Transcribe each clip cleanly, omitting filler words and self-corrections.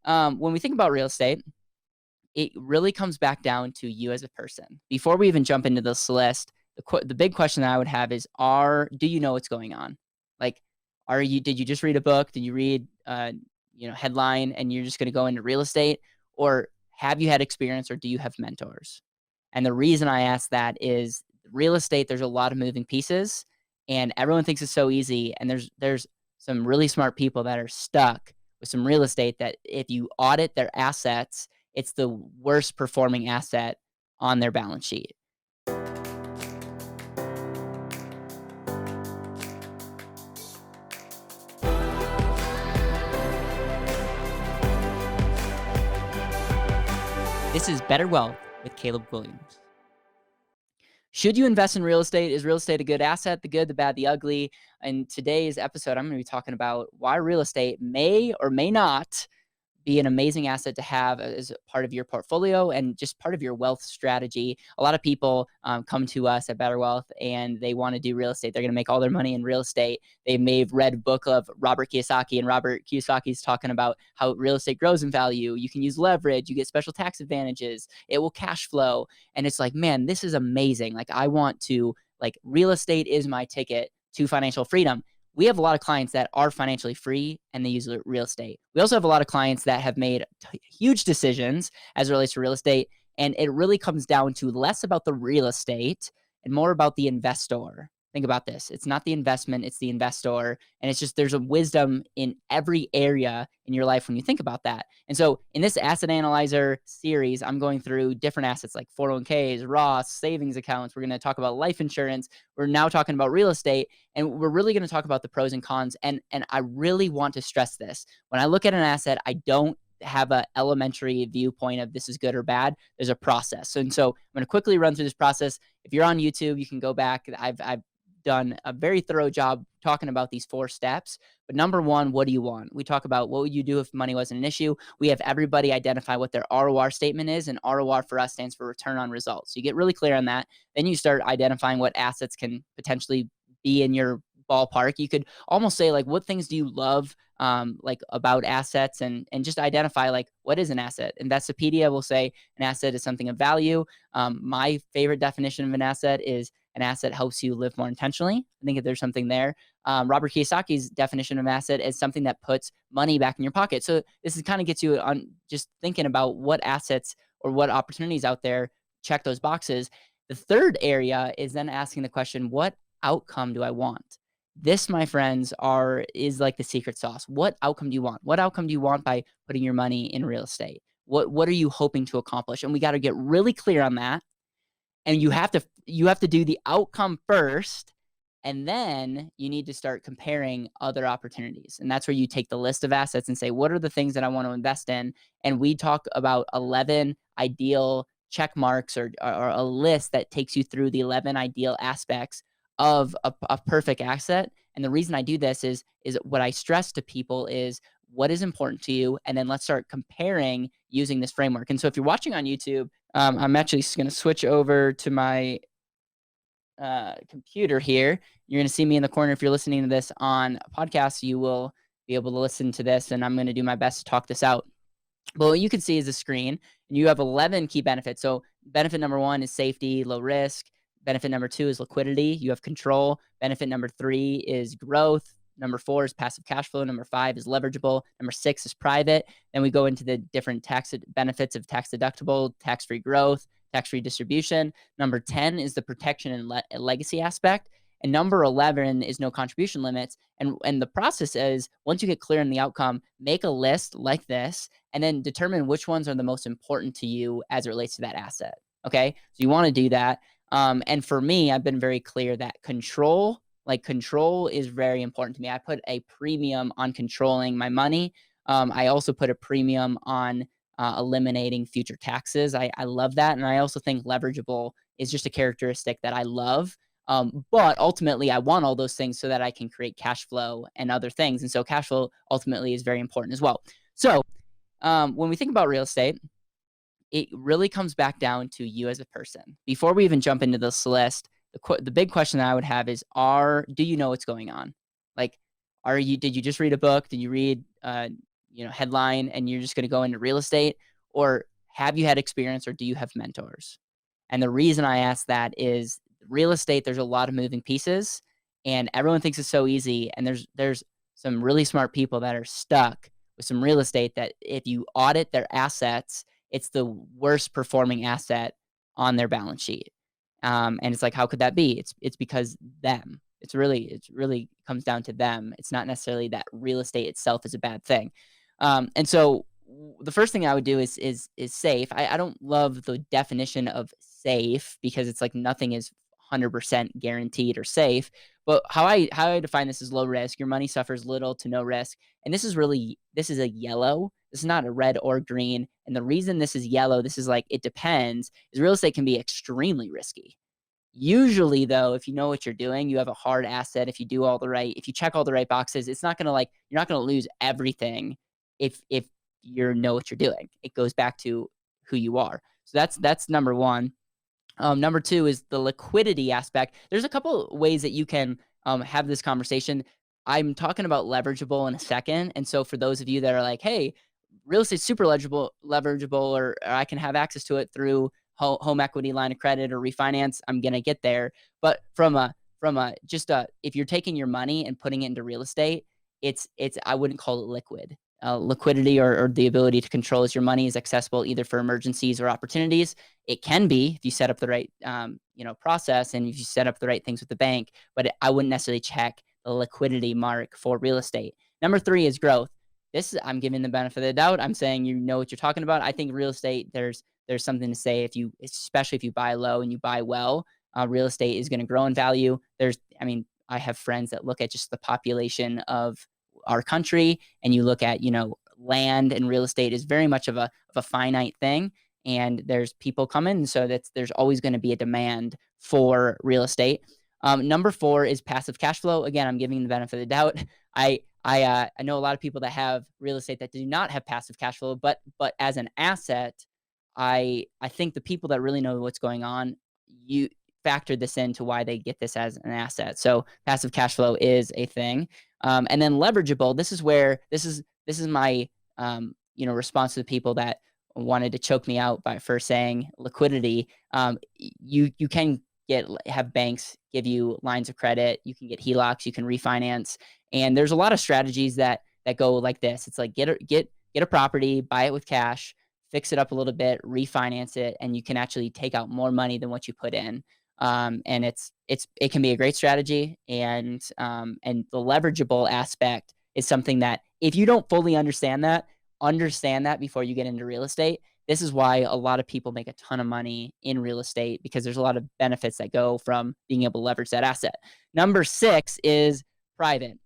When we think about real estate, it really comes back down to you as a person. Before we even jump into this list, the big question that I would have is, do you know what's going on? Like, did you just read a book? Did you read, headline and you're just going to go into real estate? Or have you had experience or do you have mentors? And the reason I ask that is real estate, there's a lot of moving pieces and everyone thinks it's so easy. And there's some really smart people that are stuck with some real estate that if you audit their assets, it's the worst performing asset on their balance sheet. This is Better Wealth with Caleb Guilliams. Should you invest in real estate? Is real estate a good asset? The good, the bad, the ugly? In today's episode, I'm going to be talking about why real estate may or may not be an amazing asset to have as part of your portfolio and just part of your wealth strategy. A lot of people come to us at BetterWealth and they want to do real estate. They're going to make all their money in real estate. They may have read a book of Robert Kiyosaki, and Robert Kiyosaki is talking about how real estate grows in value. You can use leverage. You get special tax advantages. It will cash flow. And it's like, man, this is amazing. Like, I want to, real estate is my ticket to financial freedom. We have a lot of clients that are financially free and they use real estate. We also have a lot of clients that have made huge decisions as it relates to real estate. And it really comes down to less about the real estate and more about the investor. Think about this. It's not the investment, it's the investor. And it's just, there's a wisdom in every area in your life when you think about that. And so in this asset analyzer series, I'm going through different assets like 401ks, Roths, savings accounts. We're going to talk about life insurance. We're now talking about real estate, and we're really going to talk about the pros and cons. And I really want to stress this. When I look at an asset, I don't have an elementary viewpoint of this is good or bad. There's a process. And so I'm going to quickly run through this process. If you're on YouTube, you can go back. I've done a very thorough job talking about these 4 steps. But number one, what do you want? We talk about what would you do if money wasn't an issue. We have everybody identify what their ROR statement is, and ROR for us stands for return on results. So you get really clear on that. Then you start identifying what assets can potentially be in your ballpark. You could almost say, what things do you love about assets, and just identify what is an asset. Investopedia will say an asset is something of value. My favorite definition of an asset is an asset helps you live more intentionally. I think if there's something there. Robert Kiyosaki's definition of asset is something that puts money back in your pocket. So this is kind of gets you on just thinking about what assets or what opportunities out there check those boxes. The third area is then asking the question, what outcome do I want? This, my friends, is like the secret sauce. What outcome do you want? What outcome do you want by putting your money in real estate? What are you hoping to accomplish? And we got to get really clear on that. And you have to do the outcome first, and then you need to start comparing other opportunities. And that's where you take the list of assets and say, what are the things that I want to invest in? And we talk about 11 ideal check marks or a list that takes you through the 11 ideal aspects of a perfect asset. And the reason I do this is what I stress to people is what is important to you, and then let's start comparing using this framework. And so if you're watching on YouTube, I'm actually just going to switch over to my computer here. You're going to see me in the corner. If you're listening to this on a podcast, you will be able to listen to this, and I'm going to do my best to talk this out. But what you can see is a screen, and you have 11 key benefits. So benefit number 1 is safety, low risk. Benefit number 2 is liquidity. You have control. Benefit number 3 is growth. Number 4 is passive cash flow. Number 5 is leverageable. Number 6 is private. Then we go into the different tax benefits of tax deductible, tax-free growth, tax-free distribution. Number 10 is the protection and legacy aspect. And number 11 is no contribution limits. And the process is, once you get clear on the outcome, make a list like this, and then determine which ones are the most important to you as it relates to that asset. Okay? So you want to do that. And for me, I've been very clear that control is very important to me. I put a premium on controlling my money. I also put a premium on eliminating future taxes. I love that. And I also think leverageable is just a characteristic that I love. But ultimately, I want all those things so that I can create cash flow and other things. And so cash flow ultimately is very important as well. So when we think about real estate, it really comes back down to you as a person. Before we even jump into this list, the big question that I would have is, do you know what's going on? Did you just read a book? Did you read, headline and you're just going to go into real estate, or have you had experience, or do you have mentors? And the reason I ask that is real estate, there's a lot of moving pieces and everyone thinks it's so easy. And there's some really smart people that are stuck with some real estate that if you audit their assets, it's the worst performing asset on their balance sheet. And it's like, how could that be? It's because them. It's really comes down to them. It's not necessarily that real estate itself is a bad thing. And so the first thing I would do is safe. I don't love the definition of safe because it's like nothing is 100% guaranteed or safe. But how I define this is low risk. Your money suffers little to no risk. And this is a yellow. This is not a red or green. And the reason this is yellow, this is like it depends, is real estate can be extremely risky. Usually, though, if you know what you're doing, you have a hard asset. If you check all the right boxes, it's not gonna like you're not gonna lose everything if you know what you're doing. It goes back to who you are. So that's number one. Number two is the liquidity aspect. There's a couple ways that you can have this conversation. I'm talking about leverageable in a second. And so for those of you that are like, hey, real estate's super leverageable, or I can have access to it through home equity line of credit or refinance, I'm going to get there. But if you're taking your money and putting it into real estate, I wouldn't call it liquid. Liquidity or the ability to control as your money is accessible either for emergencies or opportunities. It can be if you set up the right, process and if you set up the right things with the bank, but I wouldn't necessarily check the liquidity mark for real estate. Number three is growth. I'm giving the benefit of the doubt. I'm saying you know what you're talking about. I think real estate, there's something to say especially if you buy low and you buy well, real estate is going to grow in value. I have friends that look at just the population of our country, and you look at, land and real estate is very much of a finite thing. And there's people coming, so there's always going to be a demand for real estate. Number four is passive cash flow. Again, I'm giving the benefit of the doubt. I know a lot of people that have real estate that do not have passive cash flow, but as an asset, I think the people that really know what's going on, you factor this into why they get this as an asset. So passive cash flow is a thing. And then leverageable. This is my response to the people that wanted to choke me out by first saying liquidity. You can have banks give you lines of credit. You can get HELOCs. You can refinance. And there's a lot of strategies that go like this. It's like get a property, buy it with cash, fix it up a little bit, refinance it, and you can actually take out more money than what you put in. And it can be a great strategy. And the leverageable aspect is something that if you don't fully understand that before you get into real estate. This is why a lot of people make a ton of money in real estate, because there's a lot of benefits that go from being able to leverage that asset. Number six is private.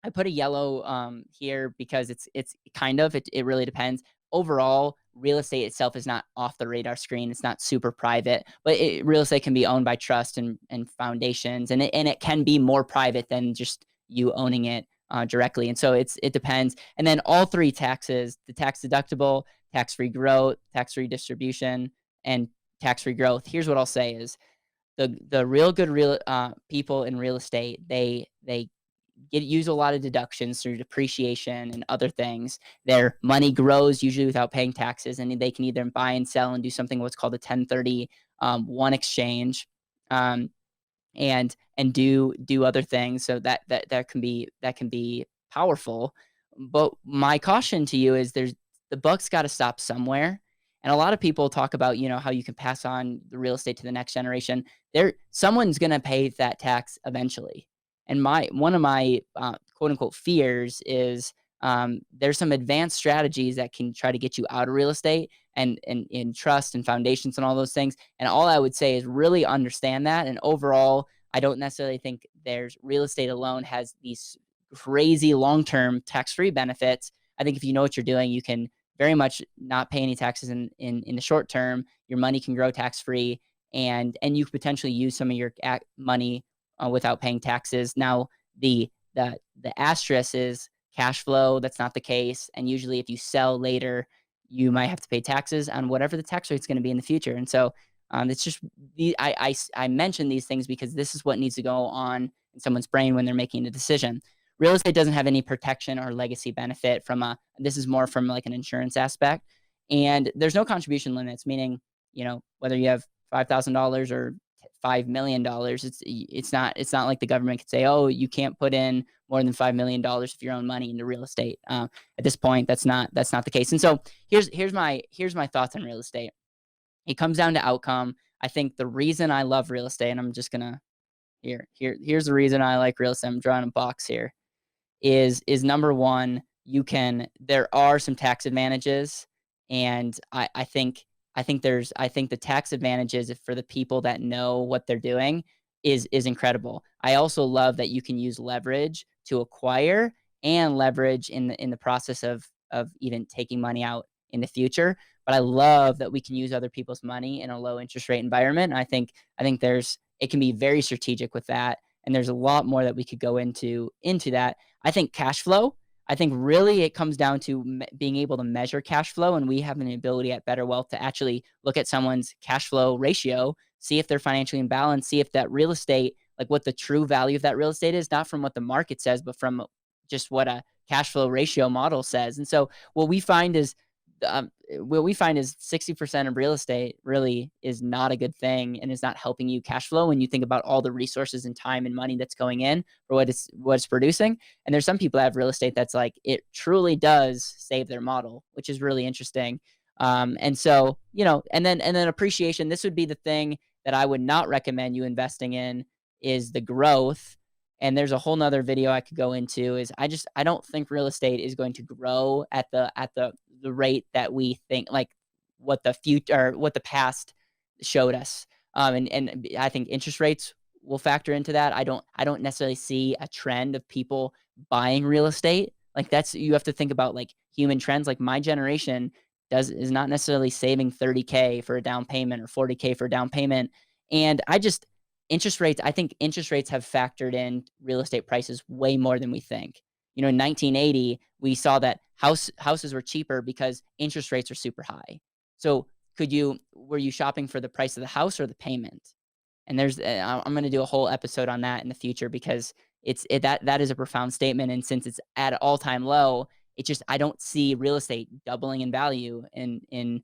I put a yellow here because it really depends. Overall, real estate itself is not off the radar screen. It's not super private, but real estate can be owned by trust and foundations, and it can be more private than just you owning it directly. And so it depends. And then all three taxes: the tax deductible, tax-free growth, tax-free distribution, and tax-free growth. Here's what I'll say is the real good people in real estate, they use a lot of deductions through depreciation and other things. Their money grows usually without paying taxes, and they can either buy and sell and do something what's called a 1031 exchange, and do other things. So that can be powerful. But my caution to you is the buck's got to stop somewhere. And a lot of people talk about, how you can pass on the real estate to the next generation. Someone's going to pay that tax eventually. And one of my quote unquote fears is there's some advanced strategies that can try to get you out of real estate and in trust and foundations and all those things. And all I would say is really understand that. And overall, I don't necessarily think there's real estate alone has these crazy long-term tax-free benefits. I think if you know what you're doing, you can very much not pay any taxes in the short term. Your money can grow tax-free, and you could potentially use some of your money without paying taxes. Now, the asterisk is cash flow. That's not the case. And usually if you sell later, you might have to pay taxes on whatever the tax rate is going to be in the future. And so it's just, I mention these things because this is what needs to go on in someone's brain when they're making a decision. real estate doesn't have any protection or legacy benefit this is more from like an insurance aspect. And there's no contribution limits, meaning, whether you have $5,000 or $5 million, it's not like the government could say, oh, you can't put in more than $5 million of your own money into real estate. At this point, that's not the case. And so here's my thoughts on real estate. It comes down to outcome. I think the reason I love real estate, and I'm just gonna here's the reason I like real estate. I'm drawing a box here. Is number one, there are some tax advantages, and I think the tax advantages for the people that know what they're doing is incredible. I also love that you can use leverage to acquire and leverage in the process of even taking money out in the future. But I love that we can use other people's money in a low interest rate environment. And I think it can be very strategic with that. And there's a lot more that we could go into that. I think cash flow. I think really it comes down to being able to measure cash flow. And we have an ability at BetterWealth to actually look at someone's cash flow ratio, see if they're financially imbalanced, see if that real estate, like what the true value of that real estate is, not from what the market says, but from just what a cash flow ratio model says. And so what we find is 60% of real estate really is not a good thing and is not helping you cash flow when you think about all the resources and time and money that's going in for what it's producing. And there's some people that have real estate that's like, it truly does save their model, which is really interesting. And so, and then appreciation, this would be the thing that I would not recommend you investing in, is the growth. And there's a whole nother video I could go into. I don't think real estate is going to grow at the rate that we think, like what the future or what the past showed us. And I think interest rates will factor into that. I don't necessarily see a trend of people buying real estate. Like you have to think about like human trends. Like my generation is not necessarily saving $30K for a down payment or $40K for a down payment. And interest rates, I think interest rates have factored in real estate prices way more than we think. In 1980, we saw that houses were cheaper because interest rates are super high. So were you shopping for the price of the house or the payment? And I'm going to do a whole episode on that in the future, because that is a profound statement. And since it's at an all-time low, I don't see real estate doubling in value in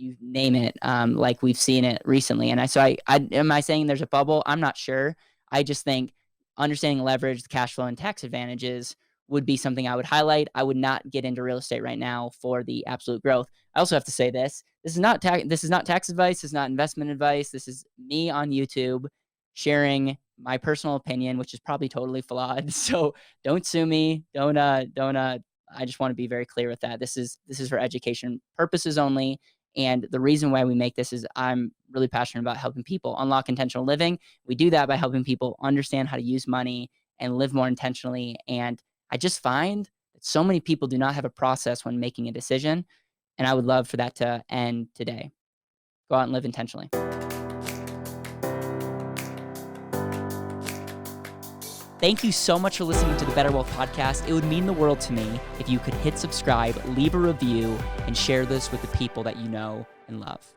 you name it, like we've seen it recently. And am I saying there's a bubble? I'm not sure. I just think understanding leverage, the cash flow, and tax advantages would be something I would highlight. I would not get into real estate right now for the absolute growth. I also have to say this is not tax advice. This is not investment advice. This is me on YouTube sharing my personal opinion, which is probably totally flawed. So don't sue me. I just want to be very clear with that. This is for education purposes only. And the reason why we make this is I'm really passionate about helping people unlock intentional living. We do that by helping people understand how to use money and live more intentionally. And I just find that so many people do not have a process when making a decision. And I would love for that to end today. Go out and live intentionally. Thank you so much for listening to the BetterWealth podcast. It would mean the world to me if you could hit subscribe, leave a review, and share this with the people that you know and love.